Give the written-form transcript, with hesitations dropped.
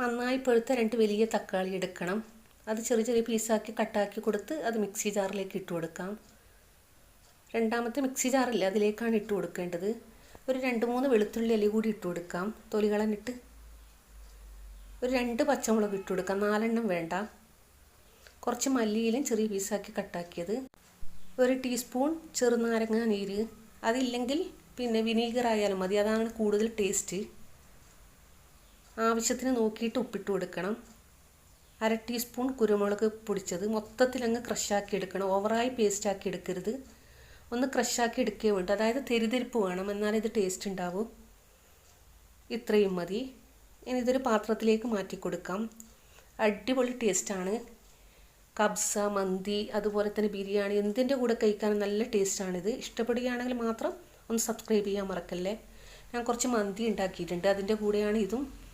നന്നായി പഴുത്ത 2 വലിയ തക്കാളി എടുക്കണം. അത് ചെറിയ ചെറിയ പീസാക്കി കട്ടാക്കി കൊടുത്ത് അത് മിക്സി ജാറിലേക്ക് ഇട്ട് കൊടുക്കാം. രണ്ടാമത്തെ മിക്സി ജാറില്ല, അതിലേക്കാണ് ഇട്ട് കൊടുക്കേണ്ടത്. ഒരു 2-3 വെളുത്തുള്ളി അല്ലി കൂടി ഇട്ട് കൊടുക്കാം, തൊലി കളഞ്ഞിട്ട്. ഒരു 2 പച്ചമുളക് ഇട്ട് കൊടുക്കാം, 4 എണ്ണം വേണ്ട. കുറച്ച് മല്ലിയിലും ചെറിയ പീസാക്കി കട്ടാക്കിയത്. 1 ടീസ്പൂൺ ചെറുനാരങ്ങ നീര്, അതില്ലെങ്കിൽ പിന്നെ വിനീഗർ ആയാലും മതി, അതാണ് കൂടുതൽ ടേസ്റ്റ്. ആവശ്യത്തിന് നോക്കിയിട്ട് ഉപ്പിട്ട് കൊടുക്കണം. 1/2 ടീസ്പൂൺ കുരുമുളക് പൊടിച്ചത്. മൊത്തത്തിലങ്ങ് ക്രഷാക്കി എടുക്കണം, ഓവറായി പേസ്റ്റാക്കി എടുക്കരുത്. ഒന്ന് ക്രഷാക്കി എടുക്കുകയും വേണ്ട, അതായത് തെരിതെരിപ്പ് വേണം, എന്നാലേ ഇത് ടേസ്റ്റ് ഉണ്ടാവൂ. ഇത്രയും മതി. ഇനി ഇതൊരു പാത്രത്തിലേക്ക് മാറ്റി കൊടുക്കാം. അടിപൊളി ടേസ്റ്റാണ്. കബ്സ, മന്തി, അതുപോലെ തന്നെ ബിരിയാണി, എന്തിൻ്റെ കൂടെ കഴിക്കാൻ നല്ല ടേസ്റ്റാണിത്. ഇഷ്ടപ്പെടുകയാണെങ്കിൽ മാത്രം ഒന്ന് സബ്സ്ക്രൈബ് ചെയ്യാൻ മറക്കല്ലേ. ഞാൻ കുറച്ച് മന്തി ഉണ്ടാക്കിയിട്ടുണ്ട്, അതിൻ്റെ കൂടെയാണ് ഇതും.